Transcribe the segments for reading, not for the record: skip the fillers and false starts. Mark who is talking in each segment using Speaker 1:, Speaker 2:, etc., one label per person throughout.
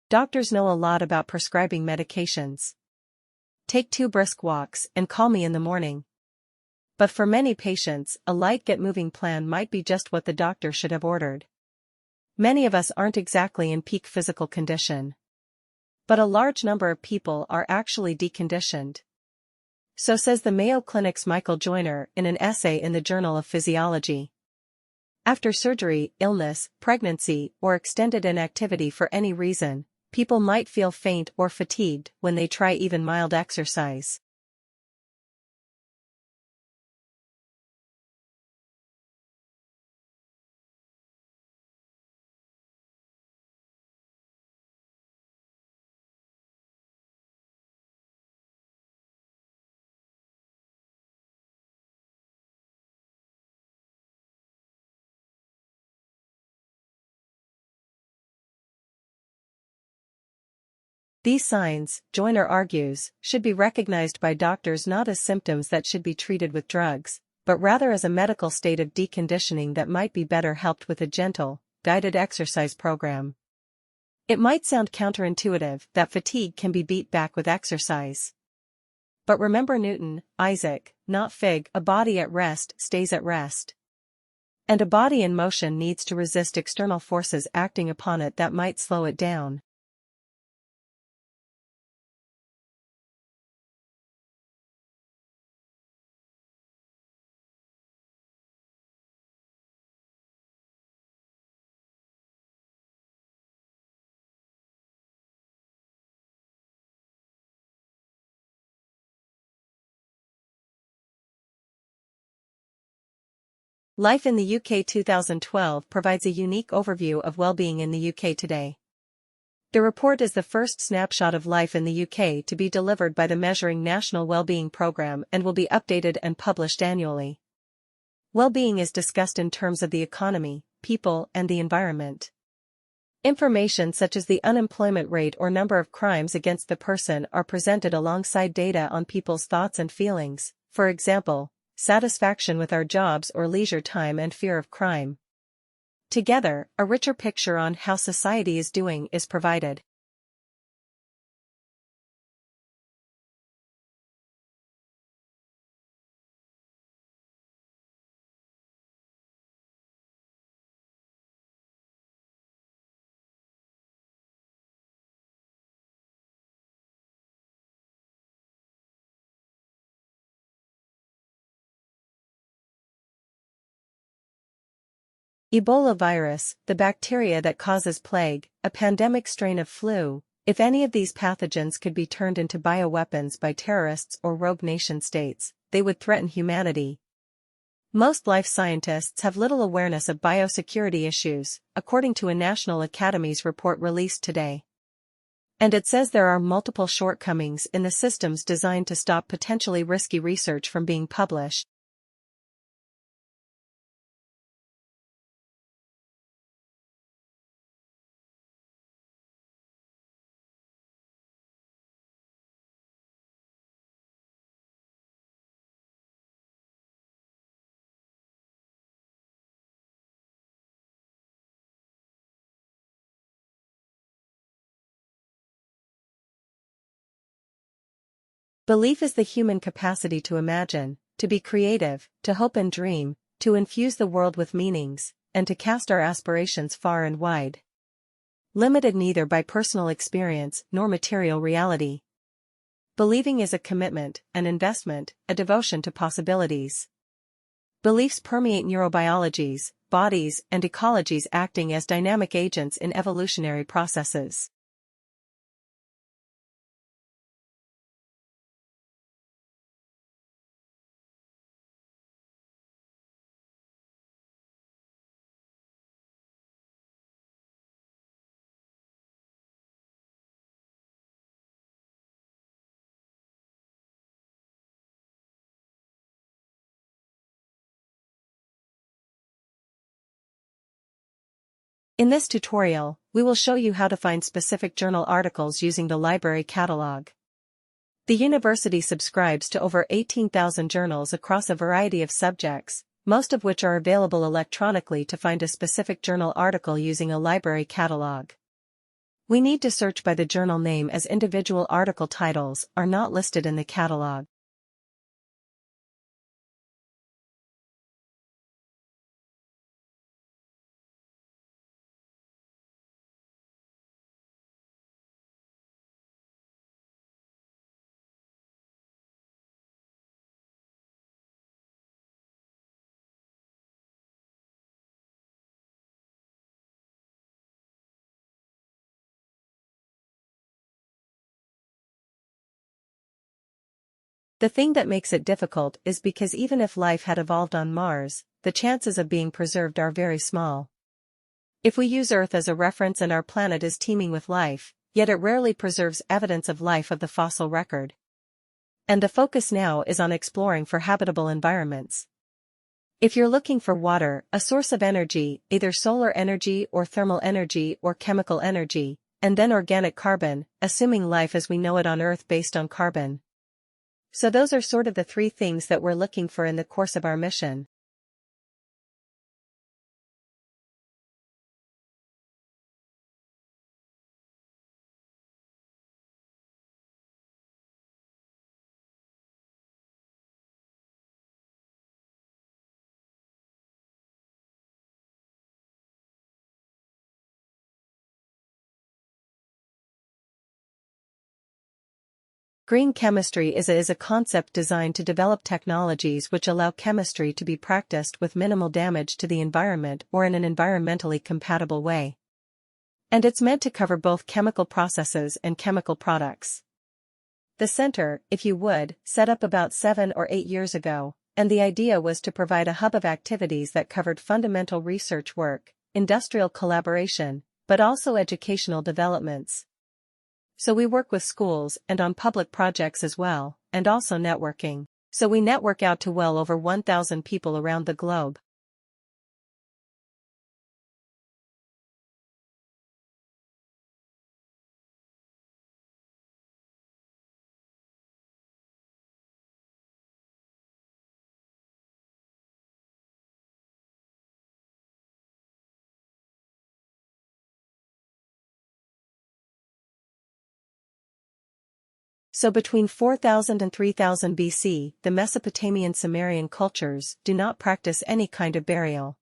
Speaker 1: Doctors know a lot about prescribing medications. Take 2 brisk walks and call me in the morning. But for many patients, a light get-moving plan might be just what the doctor should have ordered. Many of us aren't exactly in peak physical condition. But a large number of people are actually deconditioned. So says the Mayo Clinic's Michael Joyner in an essay in the Journal of Physiology. After surgery, illness, pregnancy, or extended inactivity for any reason, people might feel faint or fatigued when they try even mild exercise. These signs, Joyner argues, should be recognized by doctors not as symptoms that should be treated with drugs, but rather as a medical state of deconditioning that might be better helped with a gentle, guided exercise program. It might sound counterintuitive that fatigue can be beat back with exercise. But remember Newton, Isaac, not Fig, a body at rest stays at rest. And a body in motion needs to resist external forces acting upon it that might slow it down. Life in the UK 2012 provides a unique overview of well-being in the UK today. The report is the first snapshot of life in the UK to be delivered by the Measuring National Wellbeing Programme and will be updated and published annually. Well-being is discussed in terms of the economy, people, and the environment. Information such as the unemployment rate or number of crimes against the person are presented alongside data on people's thoughts and feelings, for example, satisfaction with our jobs or leisure time and fear of crime. Together, a richer picture on how society is doing is provided. Ebola virus, the bacteria that causes plague, a pandemic strain of flu. If any of these pathogens could be turned into bioweapons by terrorists or rogue nation-states, they would threaten humanity. Most life scientists have little awareness of biosecurity issues, according to a National Academies report released today. And it says there are multiple shortcomings in the systems designed to stop potentially risky research from being published. Belief is the human capacity to imagine, to be creative, to hope and dream, to infuse the world with meanings, and to cast our aspirations far and wide. Limited neither by personal experience nor material reality. Believing is a commitment, an investment, a devotion to possibilities. Beliefs permeate neurobiologies, bodies, and ecologies acting as dynamic agents in evolutionary processes. In this tutorial, we will show you how to find specific journal articles using the library catalog. The university subscribes to over 18,000 journals across a variety of subjects, most of which are available electronically to find a specific journal article using a library catalog. We need to search by the journal name as individual article titles are not listed in the catalog. The thing that makes it difficult is because even if life had evolved on Mars, the chances of being preserved are very small. If we use Earth as a reference and our planet is teeming with life, yet it rarely preserves evidence of life of the fossil record. And the focus now is on exploring for habitable environments. If you're looking for water, a source of energy, either solar energy or thermal energy or chemical energy, and then organic carbon, assuming life as we know it on Earth based on carbon. So those are sort of the three things that we're looking for in the course of our mission. Green chemistry is a concept designed to develop technologies which allow chemistry to be practiced with minimal damage to the environment or in an environmentally compatible way. And it's meant to cover both chemical processes and chemical products. The center, if you would, set up about 7 or 8 years ago, and the idea was to provide a hub of activities that covered fundamental research work, industrial collaboration, but also educational developments. So we work with schools and on public projects as well, and also networking. So we network out to well over 1,000 people around the globe. So between 4000 and 3000 BC, the Mesopotamian Sumerian cultures do not practice any kind of burial.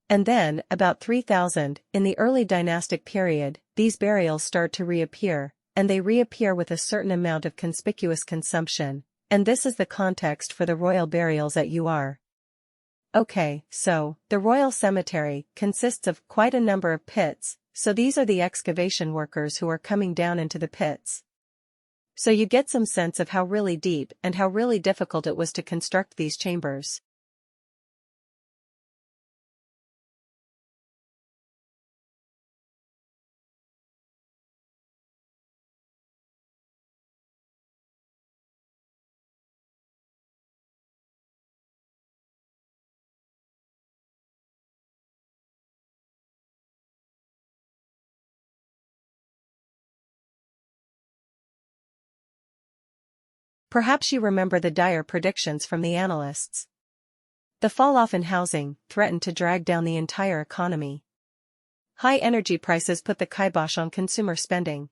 Speaker 1: And then, about 3000, in the early dynastic period, these burials start to reappear, and they reappear with a certain amount of conspicuous consumption, and this is the context for the royal burials at UR. Okay, so, the royal cemetery consists of quite a number of pits, so these are the excavation workers who are coming down into the pits. So you get some sense of how really deep and how really difficult it was to construct these chambers. Perhaps you remember the dire predictions from the analysts. The fall-off in housing threatened to drag down the entire economy. High energy prices put the kibosh on consumer spending.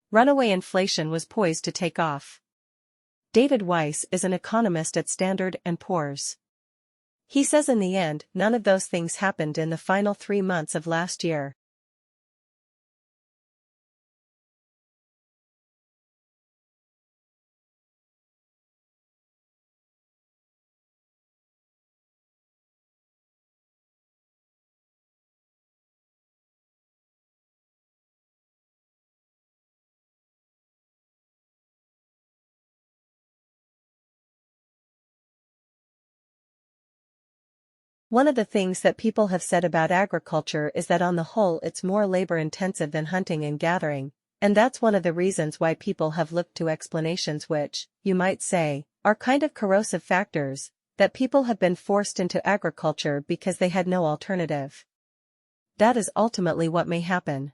Speaker 1: Runaway inflation was poised to take off. David Weiss is an economist at Standard & Poor's. He says in the end, none of those things happened in the final 3 months of last year. One of the things that people have said about agriculture is that on the whole it's more labor-intensive than hunting and gathering, and that's one of the reasons why people have looked to explanations which, you might say, are kind of corrosive factors, that people have been forced into agriculture because they had no alternative. That is ultimately what may happen.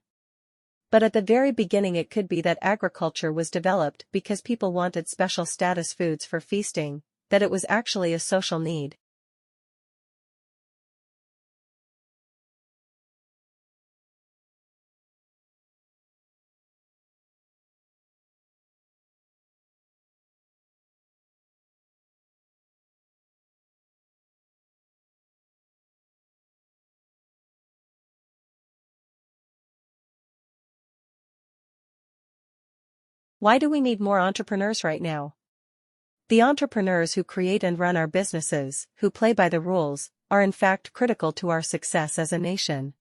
Speaker 1: But at the very beginning it could be that agriculture was developed because people wanted special status foods for feasting, that it was actually a social need. Why do we need more entrepreneurs right now? The entrepreneurs who create and run our businesses, who play by the rules, are in fact critical to our success as a nation.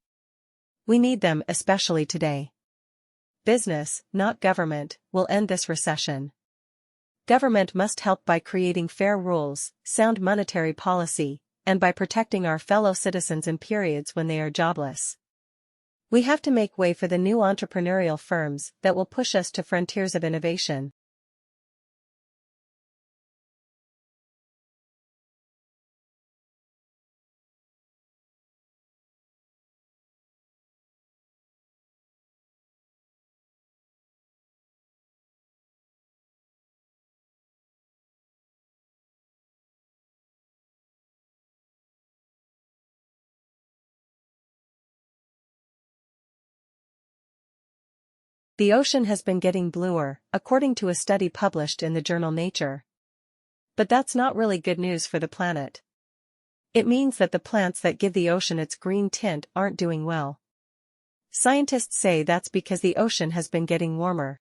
Speaker 1: We need them especially today. Business, not government, will end this recession. Government must help by creating fair rules, sound monetary policy, and by protecting our fellow citizens in periods when they are jobless. We have to make way for the new entrepreneurial firms that will push us to frontiers of innovation. The ocean has been getting bluer, according to a study published in the journal Nature. But that's not really good news for the planet. It means that the plants that give the ocean its green tint aren't doing well. Scientists say that's because the ocean has been getting warmer.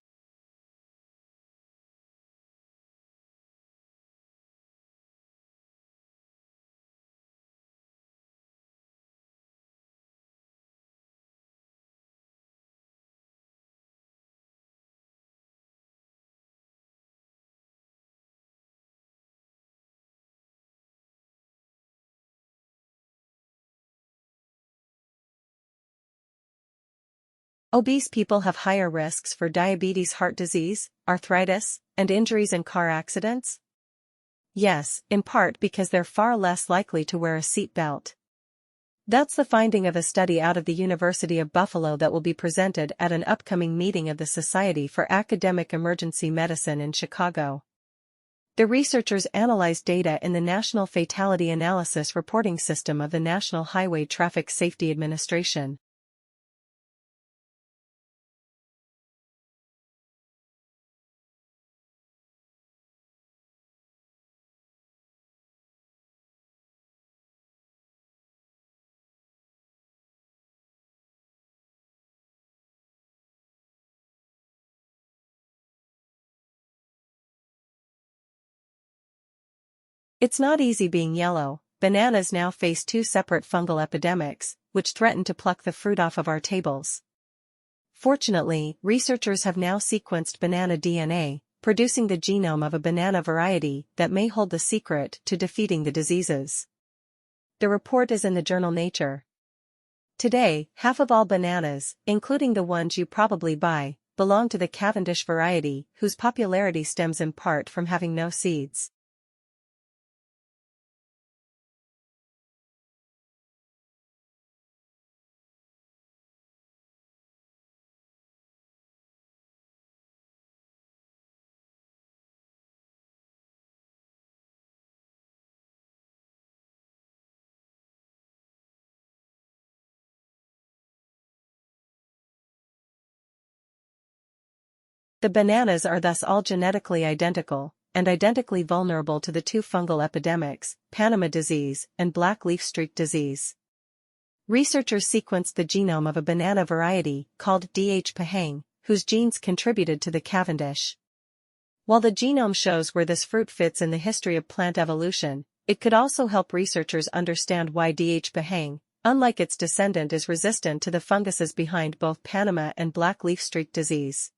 Speaker 1: Obese people have higher risks for diabetes, heart disease, arthritis, and injuries in car accidents? Yes, in part because they're far less likely to wear a seat belt. That's the finding of a study out of the University of Buffalo that will be presented at an upcoming meeting of the Society for Academic Emergency Medicine in Chicago. The researchers analyzed data in the National Fatality Analysis Reporting System of the National Highway Traffic Safety Administration. It's not easy being yellow. Bananas now face two separate fungal epidemics, which threaten to pluck the fruit off of our tables. Fortunately, researchers have now sequenced banana DNA, producing the genome of a banana variety that may hold the secret to defeating the diseases. The report is in the journal Nature. Today, half of all bananas, including the ones you probably buy, belong to the Cavendish variety, whose popularity stems in part from having no seeds. The bananas are thus all genetically identical, and identically vulnerable to the two fungal epidemics, Panama disease and black leaf streak disease. Researchers sequenced the genome of a banana variety called D.H. pahang, whose genes contributed to the Cavendish. While the genome shows where this fruit fits in the history of plant evolution, it could also help researchers understand why D.H. pahang, unlike its descendant, is resistant to the funguses behind both Panama and black leaf streak disease.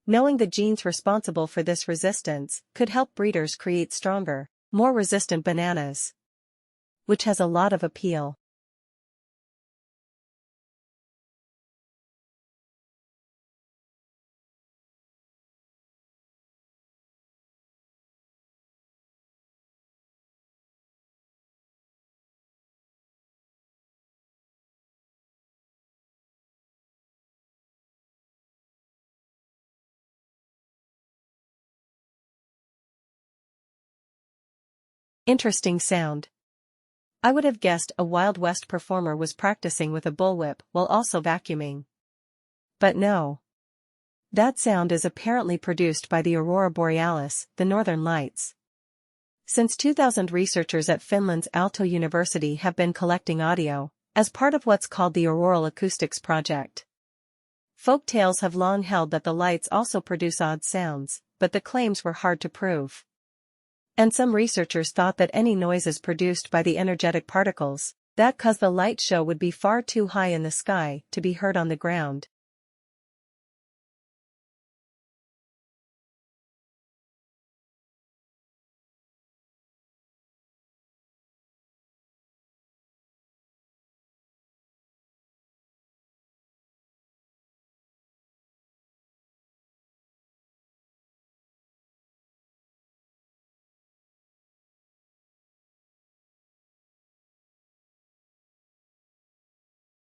Speaker 1: Knowing the genes responsible for this resistance could help breeders create stronger, more resistant bananas, which has a lot of appeal. Interesting sound. I would have guessed a Wild West performer was practicing with a bullwhip while also vacuuming. But no. That sound is apparently produced by the aurora borealis, the northern lights. Since 2000, researchers at Finland's Aalto University have been collecting audio as part of what's called the Auroral Acoustics Project. Folk tales have long held that the lights also produce odd sounds, but the claims were hard to prove. And some researchers thought that any noises produced by the energetic particles, that cause the light show, would be far too high in the sky to be heard on the ground.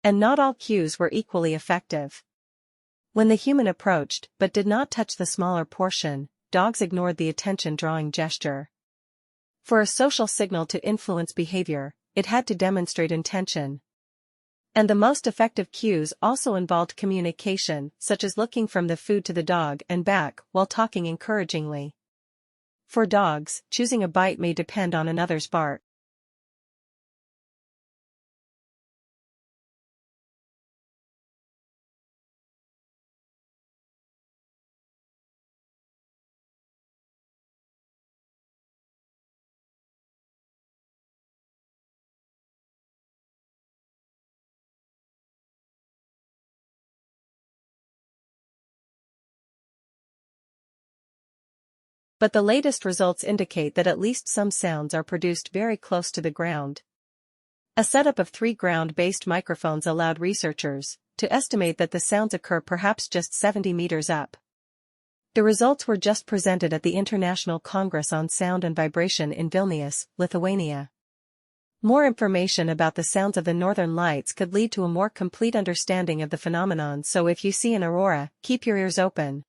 Speaker 1: And not all cues were equally effective. When the human approached but did not touch the smaller portion, dogs ignored the attention-drawing gesture. For a social signal to influence behavior, it had to demonstrate intention. And the most effective cues also involved communication, such as looking from the food to the dog and back while talking encouragingly. For dogs, choosing a bite may depend on another's bark. But the latest results indicate that at least some sounds are produced very close to the ground. A setup of 3 ground-based microphones allowed researchers to estimate that the sounds occur perhaps just 70 meters up. The results were just presented at the International Congress on Sound and Vibration in Vilnius, Lithuania. More information about the sounds of the northern lights could lead to a more complete understanding of the phenomenon, so if you see an aurora, keep your ears open.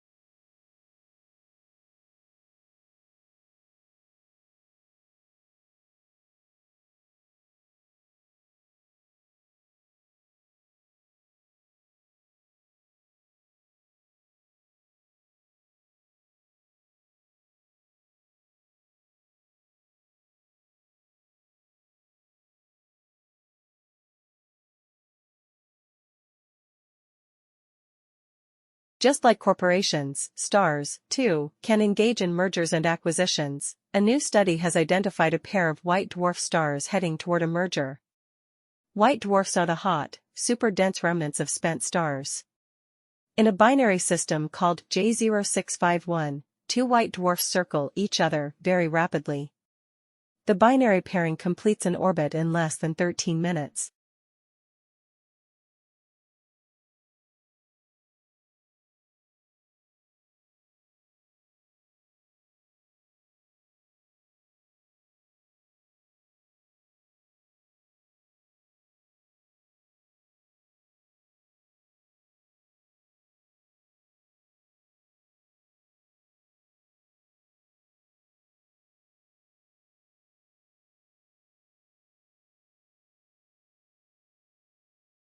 Speaker 1: Just like corporations, stars, too, can engage in mergers and acquisitions. A new study has identified a pair of white dwarf stars heading toward a merger. White dwarfs are the hot, super-dense remnants of spent stars. In a binary system called J0651, 2 white dwarfs circle each other very rapidly. The binary pairing completes an orbit in less than 13 minutes.